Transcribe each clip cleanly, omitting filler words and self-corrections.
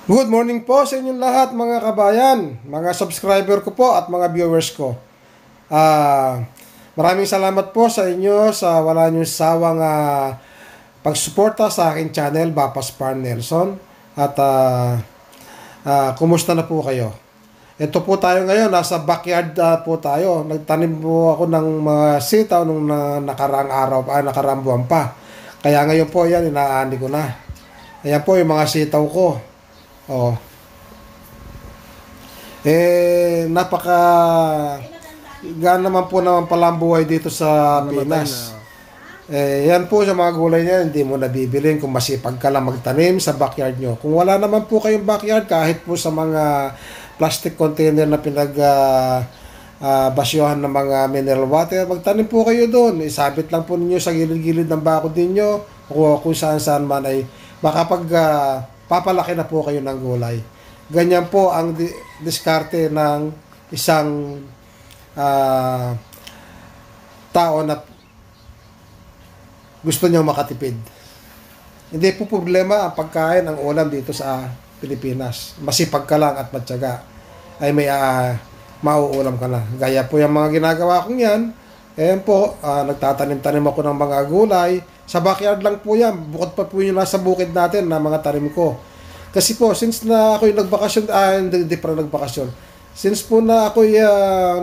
Good morning po sa inyong lahat mga kabayan, mga subscriber ko po at mga viewers ko. Maraming salamat po sa inyo sa wala niyong sawang pagsuporta sa aking channel, Bapas Farm Nelson. At kumusta na po kayo? Ito po tayo ngayon, nasa backyard po tayo. Nagtanim po ako ng mga sitaw nung nakaraang araw, nakaraang buwan pa. Kaya ngayon po yan, inaani ko na. Ayan po yung mga sitaw ko. Oh. Napaka gaan naman po naman pala ang buhay dito sa Pinas. Yan po sa mga gulay niya, hindi mo nabibilin kung masipag ka lang magtanim sa backyard nyo. Kung wala naman po kayong backyard, kahit po sa mga plastic container na basyohan ng mga mineral water, magtanim po kayo doon. Isabit lang po ninyo sa gilid-gilid ng bakod ninyo o kung saan-saan man ay makapag papalaki na po kayo ng gulay. Ganyan po ang diskarte ng isang tao na gusto niyang makatipid. Hindi po problema ang pagkain, ang ulam dito sa Pilipinas. Masipag ka lang at matyaga ay may mauulam ka na. Gaya po yung mga ginagawa kong yan. Ayan po, nagtatanim-tanim ako ng mga gulay. Sa backyard lang po yan. Bukod pa po yung nasa bukid natin na mga tanim ko. Kasi po, since na ako'y nagbakasyon, hindi pa nagbakasyon. Since po na ako'y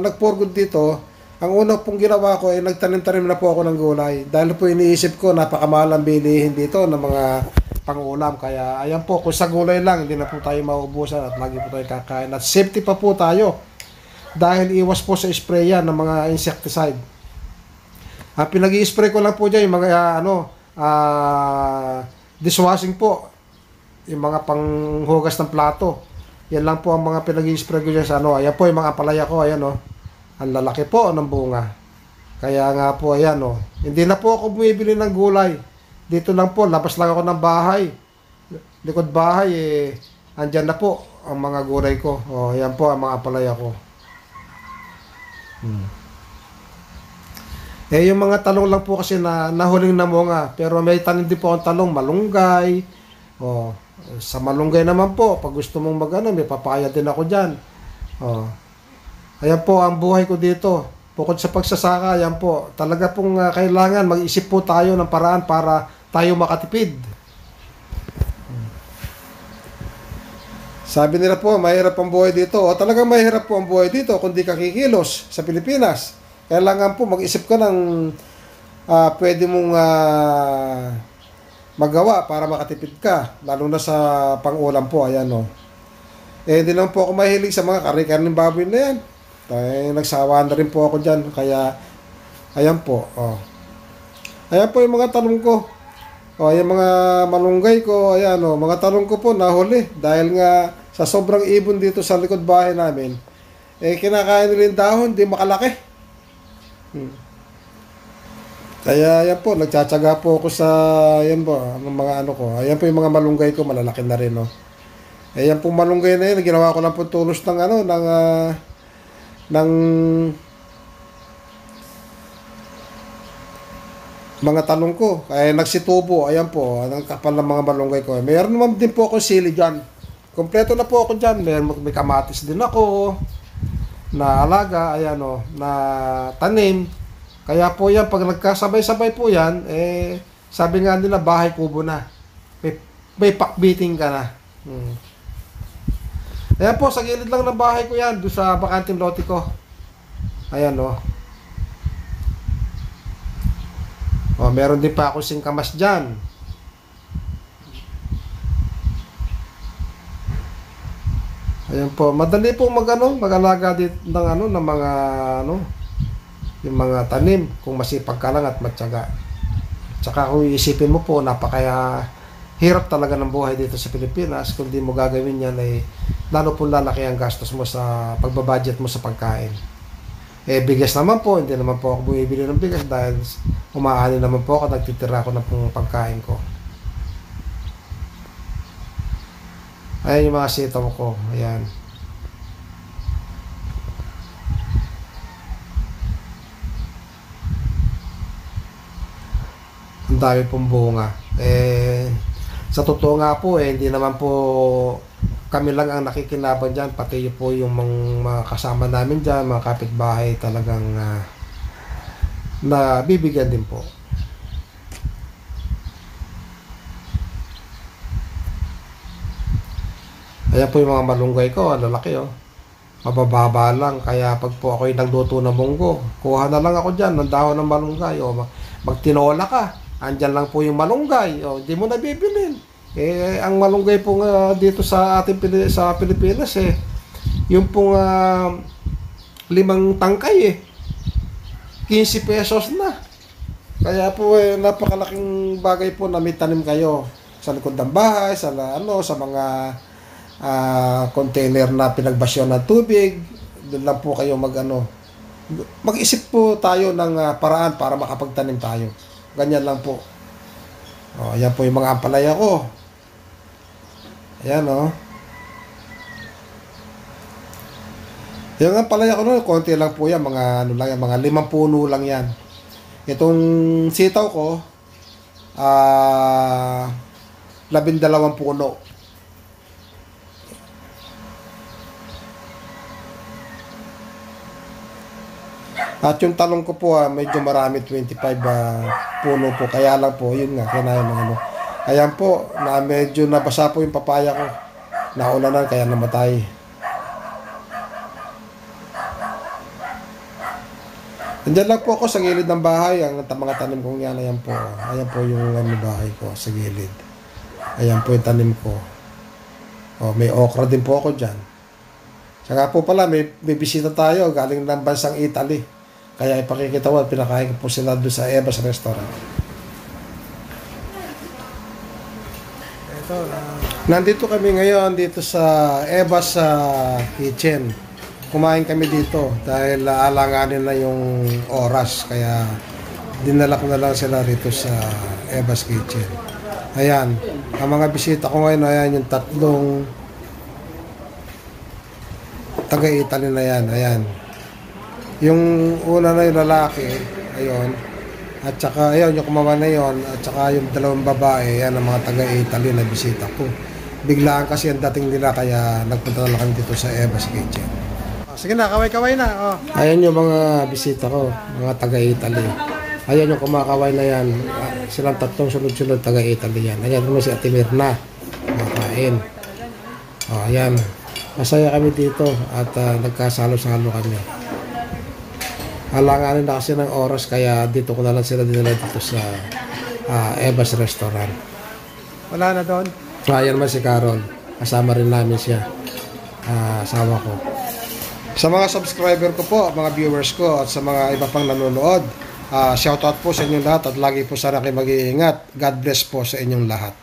nag-for good dito, ang una pong ginawa ko ay nagtanim-tanim na po ako ng gulay. Dahil po iniisip ko, napakamahal ang bilihin dito ng mga pang-ulam. Kaya ayan po, kung sa gulay lang, hindi na po tayo mauubusan at lagi po tayo kakain. At safety pa po tayo. Dahil iwas po sa spray yan ng mga insecticide. Pinag-i-spray ko lang po dyan yung mga dishwashing po. Yung mga panghugas ng plato. Yan lang po ang mga pinag-i-spray ko dyan sa Ayan po yung mga palaya ko. Ayan Ang lalaki po ng bunga. Kaya nga po ayan Hindi na po ako bumibili ng gulay. Dito lang po. Labas lang ako ng bahay. Likod bahay andyan na po ang mga gulay ko. Ayan po ang mga palaya ko. Yung mga talong lang po kasi na nahuling namunga. Pero may tanim din po ang talong, malunggay. Sa malunggay naman po, pag gusto mong may papaya din ako dyan. Ayan po ang buhay ko dito. Bukod sa pagsasaka, ayan po. Talaga pong kailangan mag-isip po tayo ng paraan para tayo makatipid. Sabi nila po, mahirap ang buhay dito. Talagang mahirap po ang buhay dito kung di ka kikilos sa Pilipinas. Kailangan po mag-isip ka ng pwede mong magawa para makatipid ka. Lalo na sa pang-ulam po. Ayan hindi naman po ako mahilig sa mga kari-karning baboy na yan. Nagsawa na rin po ako dyan. Kaya, ayan po. Ayan po yung mga tanong ko. Yung mga malunggay ko. Ayan mga tanong ko po nahuli. Dahil nga sa sobrang ibon dito sa likod bahay namin. Kinakain nila yung dahon. Di makalaki. Kaya yan po, nagtsatsaga po ako sa yan po, mga ko. Ayan po yung mga malunggay ko, malalaki na rin Ayan po malunggay na yun, ginawa ko lang po tulos ng ng mga talong ko. Kaya nagsitubo, ayan po, ang kapal ng mga malunggay ko. Mayroon naman din po ako sili dyan. Kompleto na po ako dyan. May kamatis din ako na alaga, ayan na tanim. Kaya po yan, pag nagkasabay-sabay po yan, sabi nga nila, bahay kubo na. May pakbiting ka na. Ayan po, sa gilid lang ng bahay ko yan, doon sa bakanting lote ko. Ayan meron din pa ako singkamas dyan. Ayan po, madali po mag-alaga dito ng mga yung mga tanim kung masipag ka lang at matyaga. Tsaka kung iisipin mo po, napakaya hirap talaga ng buhay dito sa Pilipinas. Kung di mo gagawin yan lalo po lalaki ang gastos mo sa pagbabudget mo sa pagkain. Bigas naman po, hindi naman po ako bumibili ng bigas dahil umaani naman po ako, nagtitira ko ng pagkain ko. Ayan yung mga sitaw ko. Ayan. Ang dami pong bunga. Sa totoo nga po, hindi naman po kami lang ang nakikinabang dyan, pati po yung mga kasama namin dyan, mga kapitbahay talagang na bibigyan din po. Ayan po yung mga malunggay ko, lalaki oh. Mabababa lang, kaya pag po ako'y nagluto ng munggo, kuha na lang ako dyan ng dahon ng malunggay o magtinola ka, andyan lang po yung malunggay o di mo na bibilin. Ang malunggay po dito sa sa Pilipinas yung pong 5 tangkay 15 pesos na. Kaya po napakalaking bagay po na may tanim kayo sa likod ng bahay, sa sa mga container na pinagbasyon ng tubig. Doon lang po kayo mag-isip po tayo ng paraan para makapagtanim tayo. Ganyan lang po. Ayan po yung mga ampalaya ko. Ayan yung ampalaya ko konti lang po yan, mga 5 puno lang yan. Itong sitaw ko 12 puno. At yung talong ko po medyo marami, 25 puno po. Kaya lang po, yun nga, kinain ng Ayan po, medyo nabasa po yung papaya ko. Naulanan, kaya namatay. Nandiyan lang po ako sa gilid ng bahay. Ang mga tanim kong yan, ayan po. Ayan po yung bahay ko sa gilid. Ayan po yung tanim ko. May okra din po ako dyan. Saka po pala, may bisita tayo galing ng bansang Italy. Kaya ipakikita ko, pinakain ko po sila doon sa Eva's Restaurant. Nandito kami ngayon dito sa Eva's Kitchen. Kumain kami dito dahil alanganin na yung oras. Kaya dinala ko na lang sila rito sa Eva's Kitchen. Ayan, ang mga bisita ko ngayon, ayan yung 3 taga-Italy na yan. Ayan. Yung una na yung lalaki, ayun. At saka, ayun, yung kumawa na yun. At saka yung 2 babae, yan ang mga taga-Italy na bisita ko. Biglaan kasi ang dating nila, kaya nagpunta na kami dito sa Eva's Kitchen. Sige na, kaway-kaway na. Ayan yung mga bisita ko, mga taga-Italy. Ayan yung kumakaway na yan. Silang 3 sunod-sunod taga-Italy yan. Ayan naman si Ate Mirna. Makain. Ayan. Masaya kami dito at nagkasalo-salo kami. Alanganin na kasi ng oras, kaya dito ko na lang sila dinala dito sa Eva's Restaurant. Wala na doon? Ayan naman si Carol. Kasama rin namin siya. Asawa ko. Sa mga subscriber ko po, mga viewers ko, at sa mga iba pang nanonood, shoutout po sa inyong lahat at lagi po sana kayo mag-iingat. God bless po sa inyong lahat.